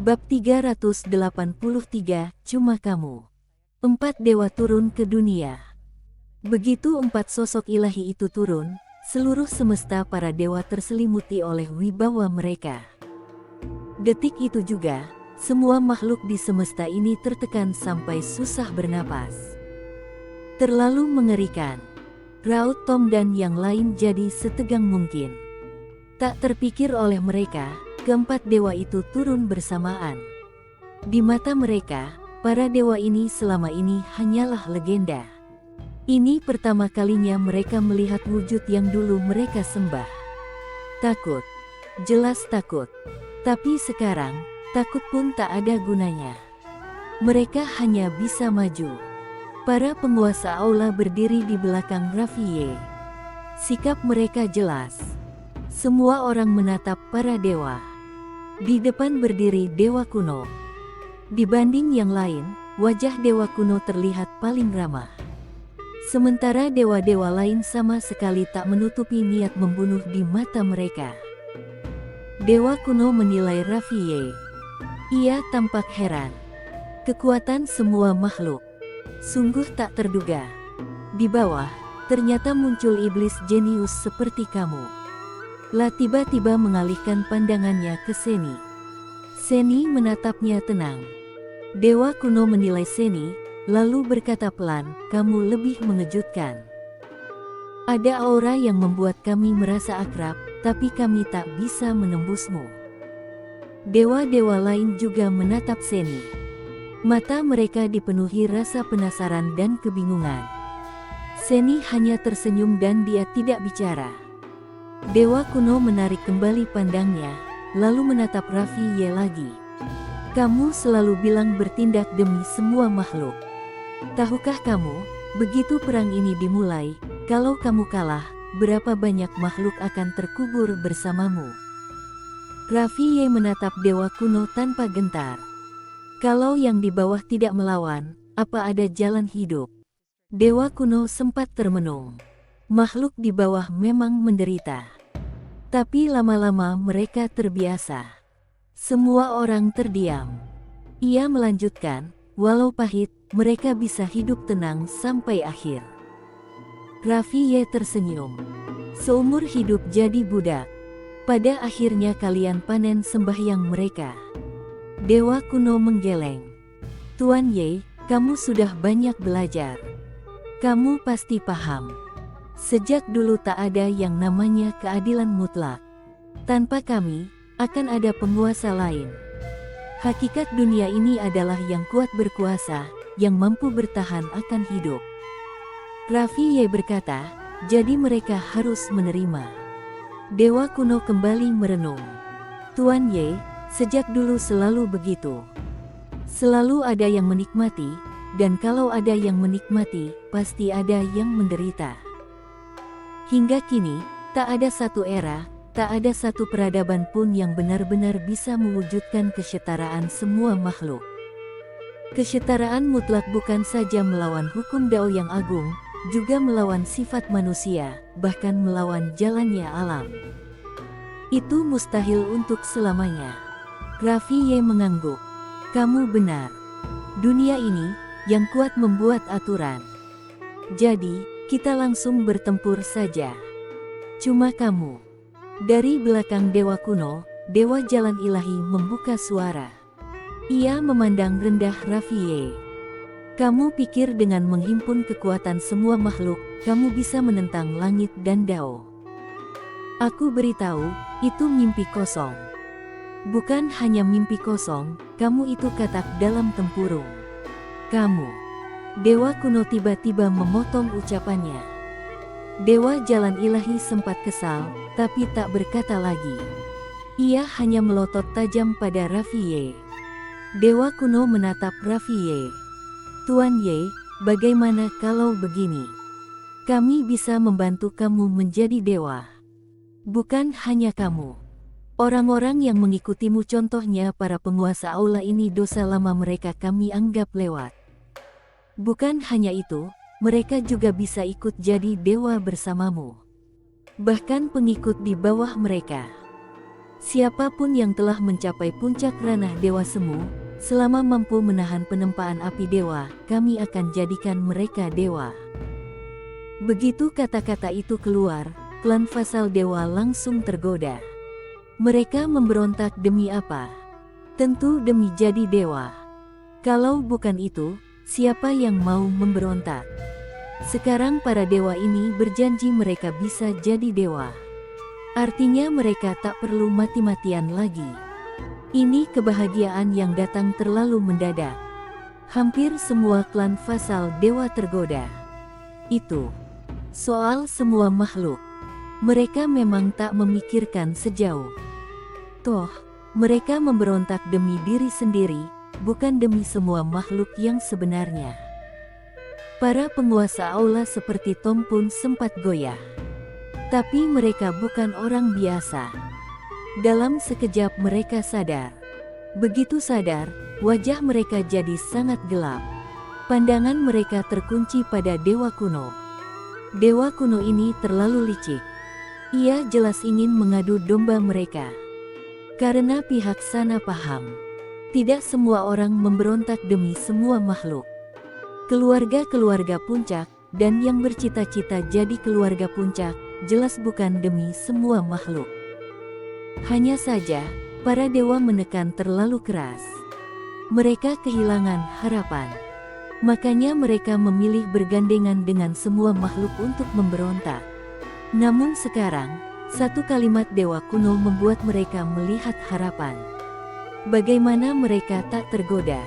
Bab 383, Cuma Kamu. 4 dewa turun ke dunia. Begitu 4 sosok ilahi itu turun, seluruh semesta para dewa terselimuti oleh wibawa mereka. Detik itu juga, semua makhluk di semesta ini tertekan sampai susah bernapas. Terlalu mengerikan. Raut Tom dan yang lain jadi setegang mungkin. Tak terpikir oleh mereka, keempat dewa itu turun bersamaan. Di mata mereka, para dewa ini selama ini hanyalah legenda. Ini pertama kalinya mereka melihat wujud yang dulu mereka sembah. Takut. Jelas takut. Tapi sekarang, takut pun tak ada gunanya. Mereka hanya bisa maju. Para penguasa aula berdiri di belakang Raffiye. Sikap mereka jelas. Semua orang menatap para dewa. Di depan berdiri dewa kuno. Dibanding yang lain, wajah dewa kuno terlihat paling ramah. Sementara dewa-dewa lain sama sekali tak menutupi niat membunuh di mata mereka. Dewa kuno menilai Raffiye. Ia tampak heran. Kekuatan semua makhluk. Sungguh tak terduga. Di bawah, ternyata muncul iblis jenius seperti kamu. La tiba-tiba mengalihkan pandangannya ke Seni. Seni menatapnya tenang. Dewa kuno menilai Seni, lalu berkata pelan, "Kamu lebih mengejutkan. Ada aura yang membuat kami merasa akrab, tapi kami tak bisa menembusmu." Dewa-dewa lain juga menatap Seni. Mata mereka dipenuhi rasa penasaran dan kebingungan. Seni hanya tersenyum dan dia tidak bicara. Dewa kuno menarik kembali pandangnya, lalu menatap Raffiye lagi. "Kamu selalu bilang bertindak demi semua makhluk. Tahukah kamu, begitu perang ini dimulai, kalau kamu kalah, berapa banyak makhluk akan terkubur bersamamu?" Raffiye menatap dewa kuno tanpa gentar. Kalau yang di bawah tidak melawan, apa ada jalan hidup? Dewa kuno sempat termenung. Makhluk di bawah memang menderita. Tapi lama-lama mereka terbiasa. Semua orang terdiam. Ia melanjutkan, "Walau pahit, mereka bisa hidup tenang sampai akhir." Raffiye tersenyum. "Seumur hidup jadi budak. Pada akhirnya kalian panen sembahyang mereka." Dewa kuno menggeleng. "Tuan Ye, kamu sudah banyak belajar. Kamu pasti paham. Sejak dulu tak ada yang namanya keadilan mutlak. Tanpa kami, akan ada penguasa lain. Hakikat dunia ini adalah yang kuat berkuasa, yang mampu bertahan akan hidup." Raffiye berkata, "Jadi mereka harus menerima." Dewa kuno kembali merenung. "Tuan Ye, sejak dulu selalu begitu. Selalu ada yang menikmati, dan kalau ada yang menikmati, pasti ada yang menderita. Hingga kini, tak ada satu era, tak ada satu peradaban pun yang benar-benar bisa mewujudkan kesetaraan semua makhluk. Kesetaraan mutlak bukan saja melawan hukum Dao yang agung, juga melawan sifat manusia, bahkan melawan jalannya alam. Itu mustahil untuk selamanya." Raffiye mengangguk. "Kamu benar. Dunia ini, yang kuat membuat aturan. Jadi, kita langsung bertempur saja. Cuma kamu." Dari belakang dewa kuno, dewa jalan ilahi membuka suara. Ia memandang rendah Raffiye. "Kamu pikir dengan menghimpun kekuatan semua makhluk, kamu bisa menentang langit dan Dao? Aku beritahu, itu mimpi kosong. Bukan hanya mimpi kosong, kamu itu katak dalam tempurung. Kamu..." Dewa kuno tiba-tiba memotong ucapannya. Dewa jalan ilahi sempat kesal, tapi tak berkata lagi. Ia hanya melotot tajam pada Raffiye. Dewa kuno menatap Raffiye. "Tuan Ye, bagaimana kalau begini? Kami bisa membantu kamu menjadi dewa. Bukan hanya kamu. Orang-orang yang mengikutimu, contohnya para penguasa aula ini, dosa lama mereka kami anggap lewat. Bukan hanya itu, mereka juga bisa ikut jadi dewa bersamamu. Bahkan pengikut di bawah mereka. Siapapun yang telah mencapai puncak ranah Dewa Semu, selama mampu menahan penempaan api dewa, kami akan jadikan mereka dewa." Begitu kata-kata itu keluar, klan vasal dewa langsung tergoda. Mereka memberontak demi apa? Tentu demi jadi dewa. Kalau bukan itu, siapa yang mau memberontak? Sekarang para dewa ini berjanji mereka bisa jadi dewa. Artinya mereka tak perlu mati-matian lagi. Ini kebahagiaan yang datang terlalu mendadak. Hampir semua klan vasal dewa tergoda. Itu soal semua makhluk. Mereka memang tak memikirkan sejauh. Toh, mereka memberontak demi diri sendiri, bukan demi semua makhluk yang sebenarnya. Para penguasa aula seperti Tom pun sempat goyah. Tapi mereka bukan orang biasa. Dalam sekejap mereka sadar. Begitu sadar, wajah mereka jadi sangat gelap. Pandangan mereka terkunci pada dewa kuno. Dewa kuno ini terlalu licik. Ia jelas ingin mengadu domba mereka. Karena pihak sana paham, tidak semua orang memberontak demi semua makhluk. Keluarga-keluarga puncak, dan yang bercita-cita jadi keluarga puncak, jelas bukan demi semua makhluk. Hanya saja, para dewa menekan terlalu keras. Mereka kehilangan harapan. Makanya mereka memilih bergandengan dengan semua makhluk untuk memberontak. Namun sekarang, satu kalimat dewa kuno membuat mereka melihat harapan. Bagaimana mereka tak tergoda?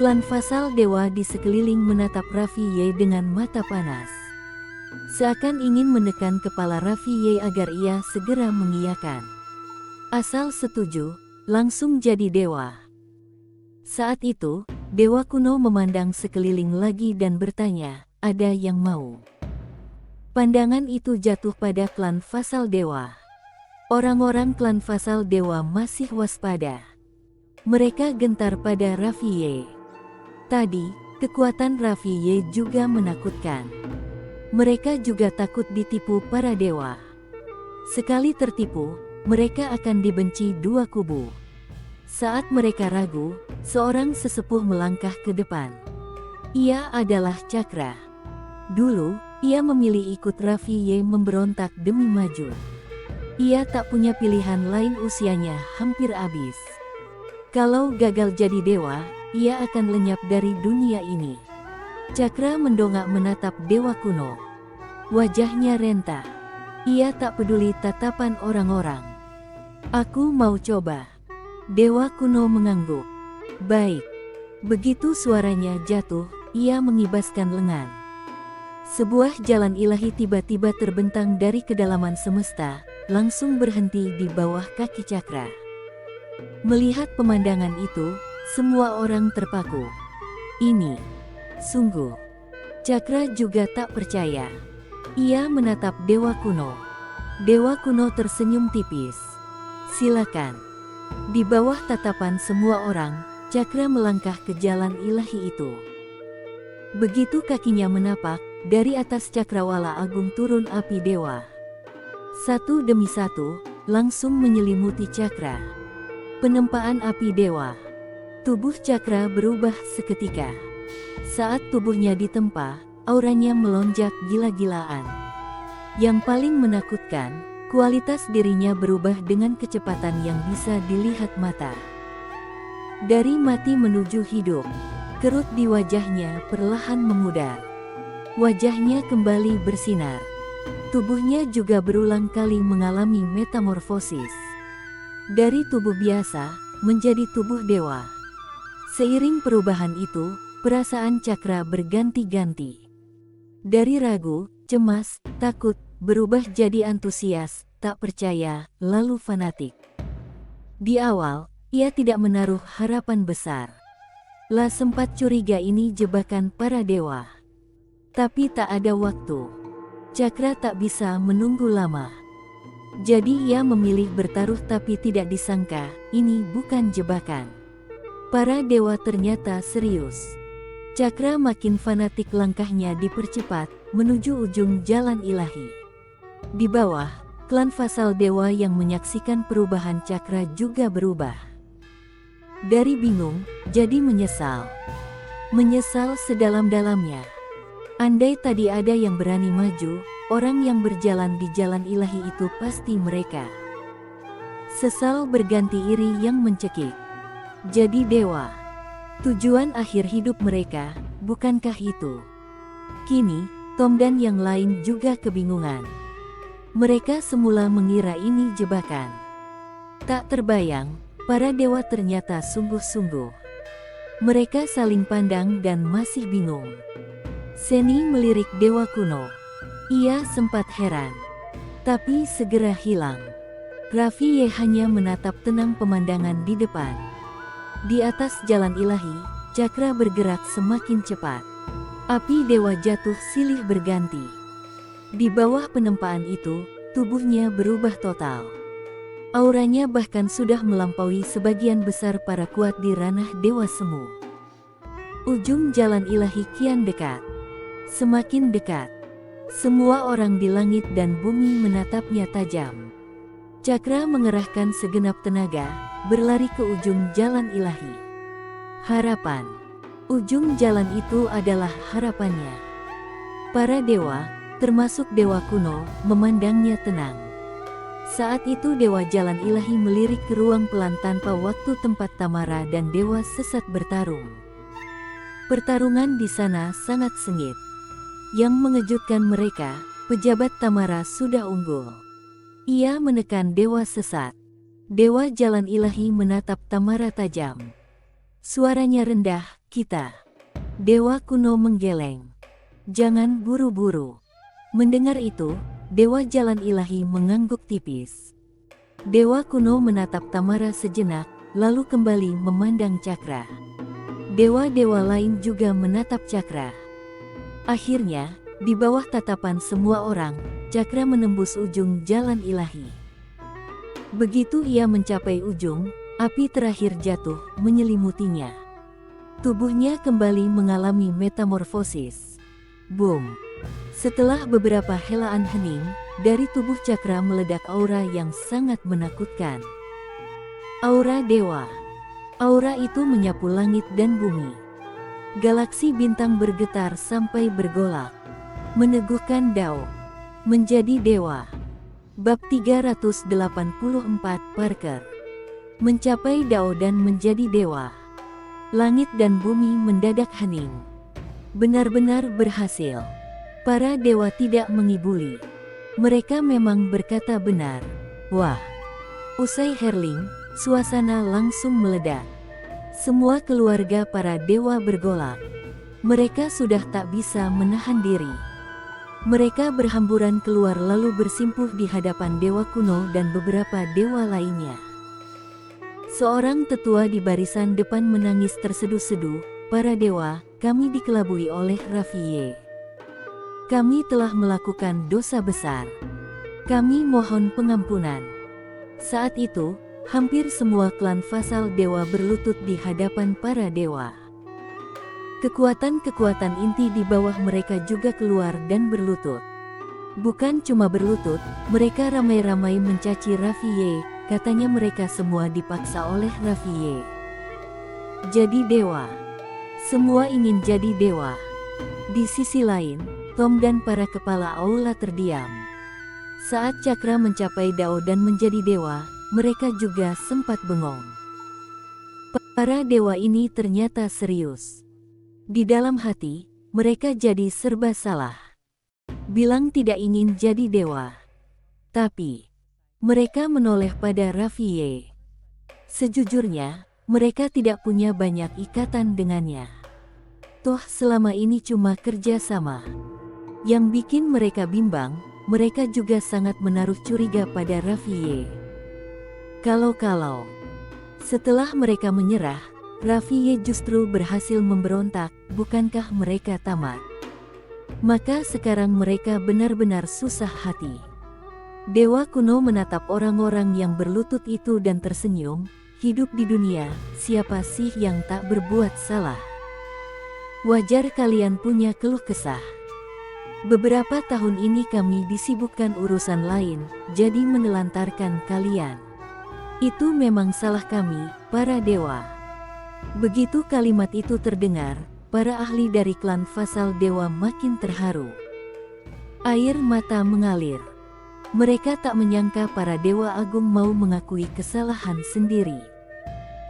Klan vasal dewa di sekeliling menatap Raffi Ye dengan mata panas. Seakan ingin menekan kepala Raffi Ye agar ia segera mengiyakan. Asal setuju, langsung jadi dewa. Saat itu, dewa kuno memandang sekeliling lagi dan bertanya, "Ada yang mau?" Pandangan itu jatuh pada klan vasal dewa. Orang-orang klan vasal dewa masih waspada. Mereka gentar pada Raffi Ye. Tadi, kekuatan Raffi Ye juga menakutkan. Mereka juga takut ditipu para dewa. Sekali tertipu, mereka akan dibenci dua kubu. Saat mereka ragu, seorang sesepuh melangkah ke depan. Ia adalah Cakra. Dulu, ia memilih ikut Raffi Ye memberontak demi maju. Ia tak punya pilihan lain, usianya hampir habis. Kalau gagal jadi dewa, ia akan lenyap dari dunia ini. Cakra mendongak menatap dewa kuno. Wajahnya renta. Ia tak peduli tatapan orang-orang. "Aku mau coba." Dewa kuno mengangguk. "Baik." Begitu suaranya jatuh, ia mengibaskan lengan. Sebuah jalan ilahi tiba-tiba terbentang dari kedalaman semesta, langsung berhenti di bawah kaki Cakra. Melihat pemandangan itu, semua orang terpaku. Ini sungguh. Cakra juga tak percaya. Ia menatap dewa kuno. Dewa kuno tersenyum tipis. "Silakan." Di bawah tatapan semua orang, Cakra melangkah ke jalan ilahi itu. Begitu kakinya menapak, dari atas cakrawala agung turun api dewa. Satu demi satu, langsung menyelimuti Cakra. Penempaan api dewa. Tubuh Cakra berubah seketika. Saat tubuhnya ditempa, auranya melonjak gila-gilaan. Yang paling menakutkan, kualitas dirinya berubah dengan kecepatan yang bisa dilihat mata. Dari mati menuju hidup, kerut di wajahnya perlahan memudar. Wajahnya kembali bersinar. Tubuhnya juga berulang kali mengalami metamorfosis. Dari tubuh biasa, menjadi tubuh dewa. Seiring perubahan itu, perasaan Cakra berganti-ganti. Dari ragu, cemas, takut, berubah jadi antusias, tak percaya, lalu fanatik. Di awal, ia tidak menaruh harapan besar. Sempat curiga ini jebakan para dewa. Tapi tak ada waktu. Cakra tak bisa menunggu lama. Jadi ia memilih bertaruh, tapi tidak disangka, ini bukan jebakan. Para dewa ternyata serius. Cakra makin fanatik, langkahnya dipercepat, menuju ujung jalan ilahi. Di bawah, Klan vasal dewa yang menyaksikan perubahan Cakra juga berubah. Dari bingung, jadi menyesal. Menyesal sedalam-dalamnya. Andai tadi ada yang berani maju, orang yang berjalan di jalan ilahi itu pasti mereka. Sesal berganti iri yang mencekik. Jadi dewa. Tujuan akhir hidup mereka, bukankah itu? Kini, Tom dan yang lain juga kebingungan. Mereka semula mengira ini jebakan. Tak terbayang, para dewa ternyata sungguh-sungguh. Mereka saling pandang dan masih bingung. Seni melirik dewa kuno. Ia sempat heran, tapi segera hilang. Raffiye hanya menatap tenang pemandangan di depan. Di atas jalan ilahi, Cakra bergerak semakin cepat. Api dewa jatuh silih berganti. Di bawah penempaan itu, tubuhnya berubah total. Auranya bahkan sudah melampaui sebagian besar para kuat di ranah dewa semu. Ujung jalan ilahi kian dekat. Semakin dekat. Semua orang di langit dan bumi menatapnya tajam. Cakra mengerahkan segenap tenaga, berlari ke ujung jalan ilahi. Harapan. Ujung jalan itu adalah harapannya. Para dewa, termasuk dewa kuno, memandangnya tenang. Saat itu dewa jalan ilahi melirik ke ruang pelan tanpa waktu tempat Tamara dan dewa sesat bertarung. Pertarungan di sana sangat sengit. Yang mengejutkan mereka, pejabat Tamara sudah unggul. Ia menekan dewa sesat. Dewa jalan ilahi menatap Tamara tajam. Suaranya rendah, "Kita." Dewa kuno menggeleng. "Jangan buru-buru." Mendengar itu, dewa jalan ilahi mengangguk tipis. Dewa kuno menatap Tamara sejenak, lalu kembali memandang Cakra. Dewa-dewa lain juga menatap Cakra. Akhirnya, di bawah tatapan semua orang, Cakra menembus ujung jalan ilahi. Begitu ia mencapai ujung, api terakhir jatuh, menyelimutinya. Tubuhnya kembali mengalami metamorfosis. Boom! Setelah beberapa helaan hening, dari tubuh Cakra meledak aura yang sangat menakutkan. Aura dewa. Aura itu menyapu langit dan bumi. Galaksi bintang bergetar sampai bergolak. Meneguhkan Dao. Menjadi dewa. Bab 384 Parker. Mencapai Dao dan menjadi dewa. Langit dan bumi mendadak hening. Benar-benar berhasil. Para dewa tidak mengibuli. Mereka memang berkata benar. Wah! Usai herling, suasana langsung meledak. Semua keluarga para dewa bergolak. Mereka sudah tak bisa menahan diri. Mereka berhamburan keluar lalu bersimpuh di hadapan dewa kuno dan beberapa dewa lainnya. Seorang tetua di barisan depan menangis terseduh-seduh. Para dewa, kami dikelabui oleh Raffiye. Kami telah melakukan dosa besar. Kami mohon pengampunan. Saat itu, hampir semua klan vasal dewa berlutut di hadapan para dewa. Kekuatan-kekuatan inti di bawah mereka juga keluar dan berlutut. Bukan cuma berlutut, mereka ramai-ramai mencaci Raffiye, katanya mereka semua dipaksa oleh Raffiye. Jadi dewa. Semua ingin jadi dewa. Di sisi lain, Tom dan para kepala aula terdiam. Saat Cakra mencapai Dao dan menjadi dewa, mereka juga sempat bengong. Para dewa ini ternyata serius. Di dalam hati, mereka jadi serba salah. Bilang tidak ingin jadi dewa. Tapi, mereka menoleh pada Raffiye. Sejujurnya, mereka tidak punya banyak ikatan dengannya. Toh selama ini cuma kerja sama. Yang bikin mereka bimbang, mereka juga sangat menaruh curiga pada Raffiye. Kalau-kalau setelah mereka menyerah, Raffiye justru berhasil memberontak, bukankah mereka tamat? Maka sekarang mereka benar-benar susah hati. Dewa kuno menatap orang-orang yang berlutut itu dan tersenyum. Hidup di dunia, siapa sih yang tak berbuat salah? Wajar kalian punya keluh kesah. Beberapa tahun ini kami disibukkan urusan lain, jadi menelantarkan kalian. Itu memang salah kami, para dewa." Begitu kalimat itu terdengar, para ahli dari klan Fasal Dewa makin terharu. Air mata mengalir. Mereka tak menyangka para dewa agung mau mengakui kesalahan sendiri.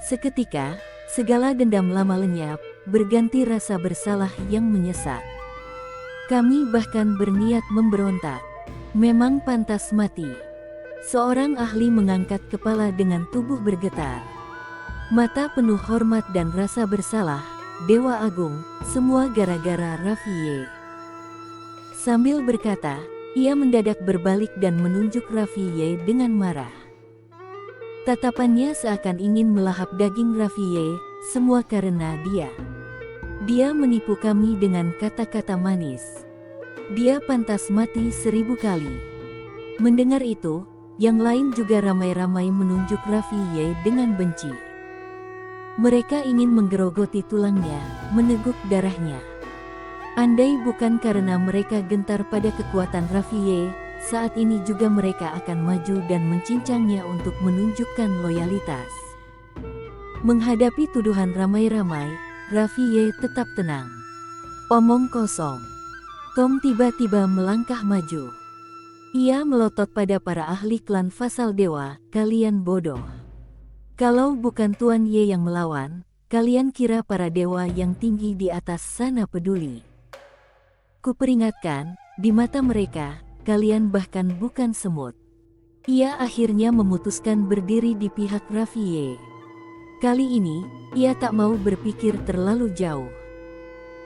Seketika, segala dendam lama lenyap, berganti rasa bersalah yang menyesak. "Kami bahkan berniat memberontak. Memang pantas mati." Seorang ahli mengangkat kepala dengan tubuh bergetar. Mata penuh hormat dan rasa bersalah, "Dewa Agung, semua gara-gara Raffiye." Sambil berkata, ia mendadak berbalik dan menunjuk Raffiye dengan marah. Tatapannya seakan ingin melahap daging Raffiye, semua karena dia. Dia menipu kami dengan kata-kata manis. Dia pantas mati 1000 kali. Mendengar itu, yang lain juga ramai-ramai menunjuk Raffiye dengan benci. Mereka ingin menggerogoti tulangnya, meneguk darahnya. Andai bukan karena mereka gentar pada kekuatan Raffiye, saat ini juga mereka akan maju dan mencincangnya untuk menunjukkan loyalitas. Menghadapi tuduhan ramai-ramai, Raffiye tetap tenang. Omong kosong. Tom tiba-tiba melangkah maju. Ia melotot pada para ahli klan Fasal Dewa, "Kalian bodoh. Kalau bukan Tuan Ye yang melawan, kalian kira para dewa yang tinggi di atas sana peduli? Kuperingatkan, di mata mereka, kalian bahkan bukan semut." Ia akhirnya memutuskan berdiri di pihak Raffiye. Kali ini, ia tak mau berpikir terlalu jauh.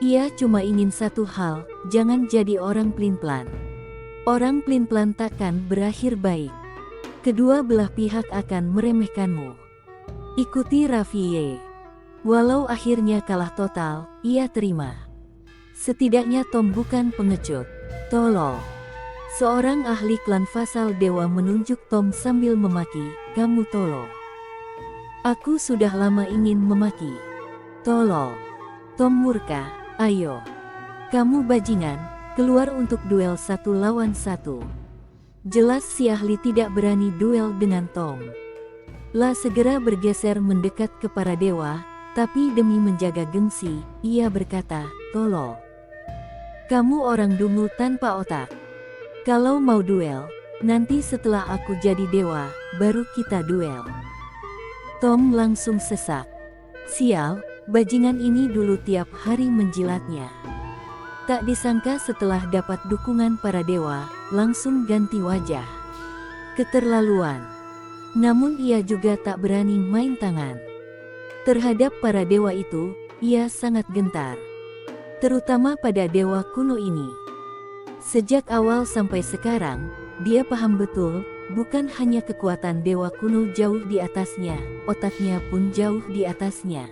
Ia cuma ingin satu hal, jangan jadi orang pelin-pelan. Orang pelin-pelan takkan berakhir baik. Kedua belah pihak akan meremehkanmu. Ikuti Raffiye. Walau akhirnya kalah total, ia terima. Setidaknya Tom bukan pengecut. Tolol. Seorang ahli klan Fasal Dewa menunjuk Tom sambil memaki, "Kamu tolol." "Aku sudah lama ingin memaki." "Tolol." Tom murka, "Ayo. Kamu bajingan, keluar untuk duel 1 lawan 1. Jelas si ahli tidak berani duel dengan Tom. La segera bergeser mendekat ke para dewa, tapi demi menjaga gengsi, ia berkata, "Tolol. Kamu orang dungu tanpa otak. Kalau mau duel, nanti setelah aku jadi dewa, baru kita duel." Tom langsung sesak. Sial, bajingan ini dulu tiap hari menjilatnya. Tak disangka setelah dapat dukungan para dewa, langsung ganti wajah. Keterlaluan. Namun ia juga tak berani main tangan. Terhadap para dewa itu, ia sangat gentar. Terutama pada dewa kuno ini. Sejak awal sampai sekarang, dia paham betul, bukan hanya kekuatan dewa kuno jauh di atasnya, otaknya pun jauh di atasnya.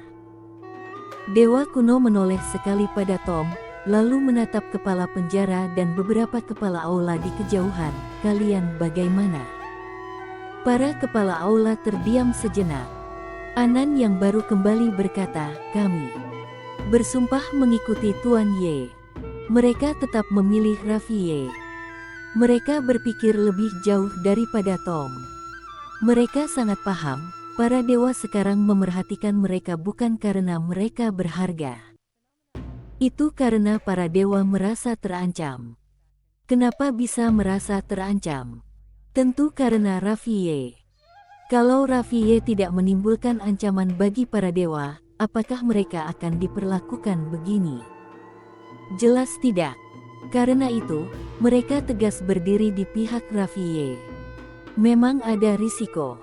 Dewa kuno menoleh sekali pada Tom, lalu menatap kepala penjara dan beberapa kepala aula di kejauhan. "Kalian bagaimana?" Para kepala aula terdiam sejenak. Anan yang baru kembali berkata, "Kami bersumpah mengikuti Tuan Ye." Mereka tetap memilih Raffiye. Mereka berpikir lebih jauh daripada Tom. Mereka sangat paham, para dewa sekarang memerhatikan mereka bukan karena mereka berharga. Itu karena para dewa merasa terancam. Kenapa bisa merasa terancam? Tentu karena Raffiye. Kalau Raffiye tidak menimbulkan ancaman bagi para dewa, apakah mereka akan diperlakukan begini? Jelas tidak. Karena itu, mereka tegas berdiri di pihak Raffiye. Memang ada risiko.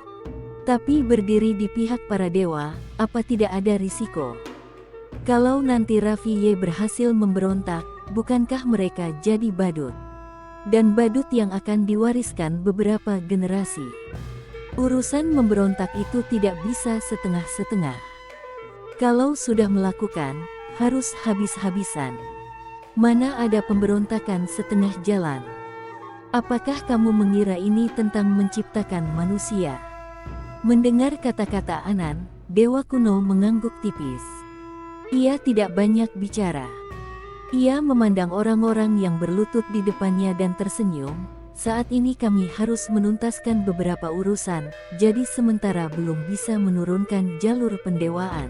Tapi berdiri di pihak para dewa, apa tidak ada risiko? Kalau nanti Raffiye berhasil memberontak, bukankah mereka jadi badut? Dan badut yang akan diwariskan beberapa generasi. Urusan memberontak itu tidak bisa setengah-setengah. Kalau sudah melakukan, harus habis-habisan. Mana ada pemberontakan setengah jalan? Apakah kamu mengira ini tentang menciptakan manusia? Mendengar kata-kata Anan, dewa kuno mengangguk tipis. Ia tidak banyak bicara. Ia memandang orang-orang yang berlutut di depannya dan tersenyum. Saat ini kami harus menuntaskan beberapa urusan, jadi sementara belum bisa menurunkan jalur pendewaan.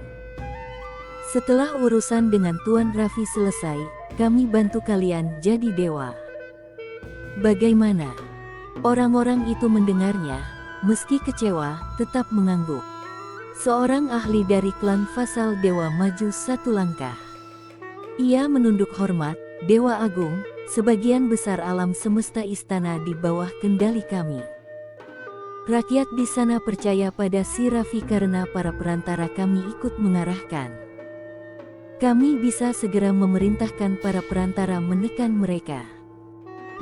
Setelah urusan dengan Tuan Raffi selesai, kami bantu kalian jadi dewa. Bagaimana? Orang-orang itu mendengarnya, meski kecewa, tetap mengangguk. Seorang ahli dari klan Fasal Dewa maju satu langkah. Ia menunduk hormat, Dewa Agung, sebagian besar alam semesta istana di bawah kendali kami. Rakyat di sana percaya pada si Raffi karena para perantara kami ikut mengarahkan. Kami bisa segera memerintahkan para perantara menekan mereka.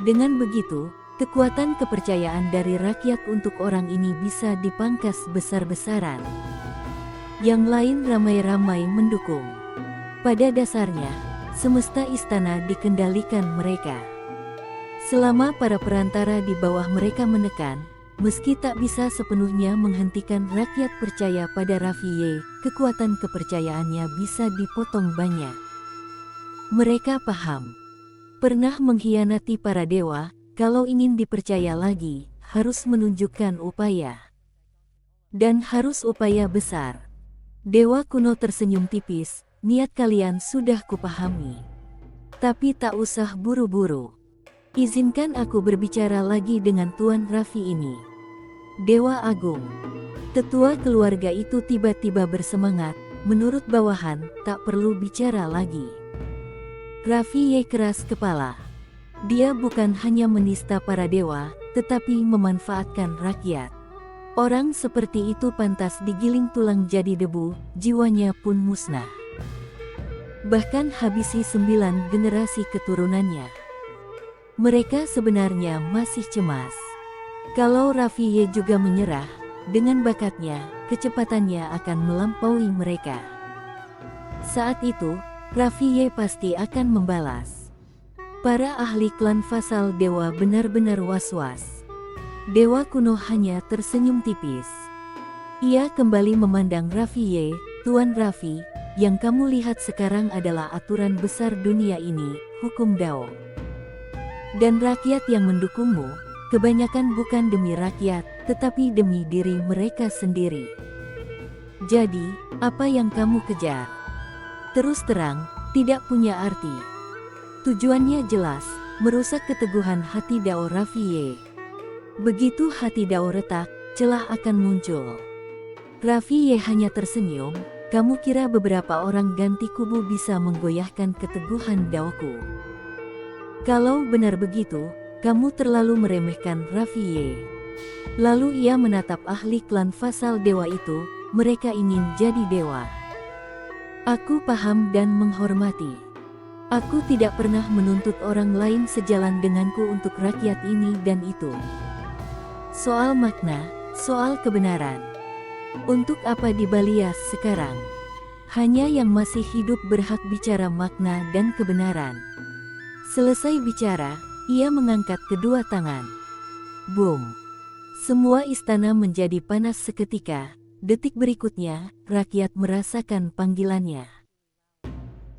Dengan begitu, kekuatan kepercayaan dari rakyat untuk orang ini bisa dipangkas besar-besaran. Yang lain ramai-ramai mendukung. Pada dasarnya, semesta istana dikendalikan mereka. Selama para perantara di bawah mereka menekan, meski tak bisa sepenuhnya menghentikan rakyat percaya pada Raffi, kekuatan kepercayaannya bisa dipotong banyak. Mereka paham. Pernah mengkhianati para dewa, kalau ingin dipercaya lagi, harus menunjukkan upaya. Dan harus upaya besar. Dewa kuno tersenyum tipis, niat kalian sudah kupahami. Tapi tak usah buru-buru. Izinkan aku berbicara lagi dengan Tuan Raffi ini. Dewa Agung. Tetua keluarga itu tiba-tiba bersemangat, menurut bawahan, tak perlu bicara lagi. Raffi keras kepala. Dia bukan hanya menista para dewa, tetapi memanfaatkan rakyat. Orang seperti itu pantas digiling tulang jadi debu, jiwanya pun musnah. Bahkan habisi 9 generasi keturunannya. Mereka sebenarnya masih cemas. Kalau Raffi juga menyerah, dengan bakatnya, kecepatannya akan melampaui mereka. Saat itu, Raffi pasti akan membalas. Para ahli klan Fasal Dewa benar-benar was-was. Dewa kuno hanya tersenyum tipis. Ia kembali memandang Raffi, Tuan Raffi, yang kamu lihat sekarang adalah aturan besar dunia ini, hukum Dao. Dan rakyat yang mendukungmu, kebanyakan bukan demi rakyat, tetapi demi diri mereka sendiri. Jadi, apa yang kamu kejar? Terus terang, tidak punya arti. Tujuannya jelas, merusak keteguhan hati Dao Raffi. Begitu hati Dao retak, celah akan muncul. Raffi hanya tersenyum, kamu kira beberapa orang ganti kubu bisa menggoyahkan keteguhan Daoku? Kalau benar begitu, kamu terlalu meremehkan Raffi. Lalu ia menatap ahli klan Fasal Dewa itu, mereka ingin jadi dewa. Aku paham dan menghormati. Aku tidak pernah menuntut orang lain sejalan denganku untuk rakyat ini dan itu. Soal makna, soal kebenaran. Untuk apa dibalias sekarang? Hanya yang masih hidup berhak bicara makna dan kebenaran. Selesai bicara, ia mengangkat kedua tangan. Boom! Semua istana menjadi panas seketika. Detik berikutnya, rakyat merasakan panggilannya.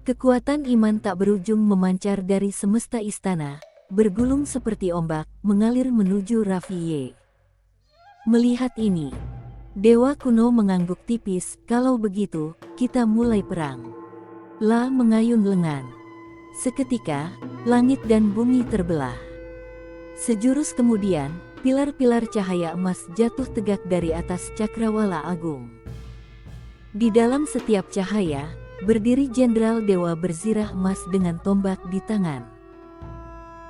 Kekuatan iman tak berujung memancar dari semesta istana, bergulung seperti ombak, mengalir menuju Raffi. Melihat ini, Dewa kuno mengangguk tipis, kalau begitu, kita mulai perang. La mengayun lengan. Seketika, langit dan bumi terbelah. Sejurus kemudian, pilar-pilar cahaya emas jatuh tegak dari atas cakrawala agung. Di dalam setiap cahaya, berdiri jenderal dewa berzirah emas dengan tombak di tangan.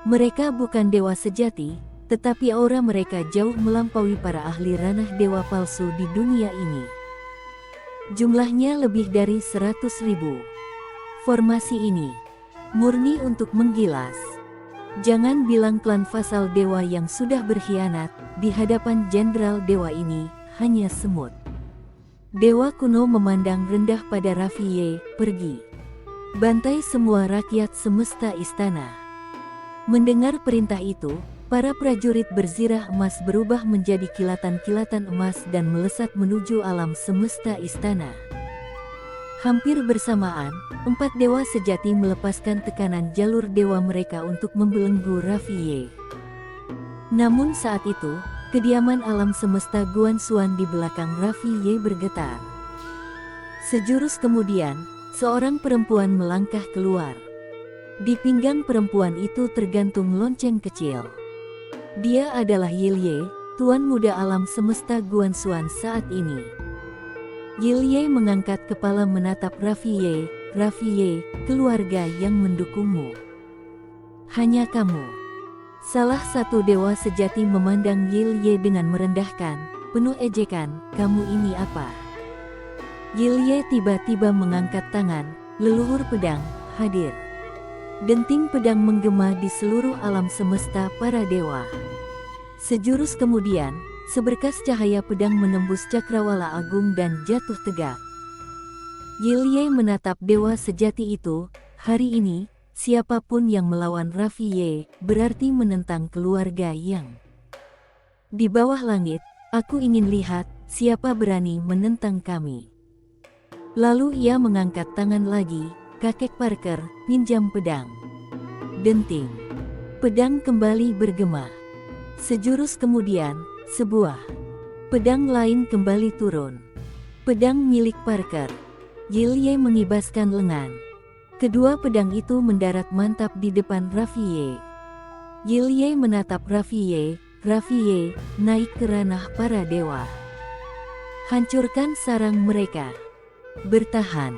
Mereka bukan dewa sejati, tetapi aura mereka jauh melampaui para ahli ranah dewa palsu di dunia ini. Jumlahnya lebih dari 100.000. Formasi ini murni untuk menggilas. Jangan bilang klan Fasal Dewa yang sudah berkhianat, di hadapan jenderal dewa ini, hanya semut. Dewa kuno memandang rendah pada Raffi, pergi. Bantai semua rakyat semesta istana. Mendengar perintah itu, para prajurit berzirah emas berubah menjadi kilatan-kilatan emas dan melesat menuju alam semesta istana. Hampir bersamaan, 4 dewa sejati melepaskan tekanan jalur dewa mereka untuk membelenggu Raffiye. Namun saat itu, kediaman alam semesta Guanxuan di belakang Raffiye bergetar. Sejurus kemudian, seorang perempuan melangkah keluar. Di pinggang perempuan itu tergantung lonceng kecil. Dia adalah Yilye, tuan muda alam semesta Guanxuan saat ini. Yilye mengangkat kepala menatap Raffiye. Raffiye, keluarga yang mendukungmu. Hanya kamu. Salah satu dewa sejati memandang Yilye dengan merendahkan, penuh ejekan, kamu ini apa? Yilye tiba-tiba mengangkat tangan, leluhur pedang, hadir. Denting pedang menggema di seluruh alam semesta para dewa. Sejurus kemudian, seberkas cahaya pedang menembus cakrawala agung dan jatuh tegak. Yilye menatap dewa sejati itu, hari ini, siapapun yang melawan Raffiye, berarti menentang keluarga yang di bawah langit. Aku ingin lihat, siapa berani menentang kami. Lalu ia mengangkat tangan lagi, kakek Parker, pinjam pedang. Denting. Pedang kembali bergema. Sejurus kemudian, sebuah pedang lain kembali turun. Pedang milik Parker. Yilye mengibaskan lengan. Kedua pedang itu mendarat mantap di depan Raffiye. Yilye menatap Raffiye. Raffiye, naik ke ranah para dewa. Hancurkan sarang mereka. Bertahan.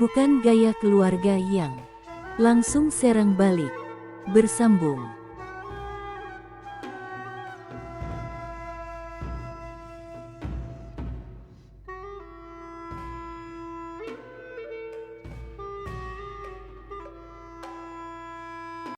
Bukan gaya keluarga yang langsung serang balik. Bersambung.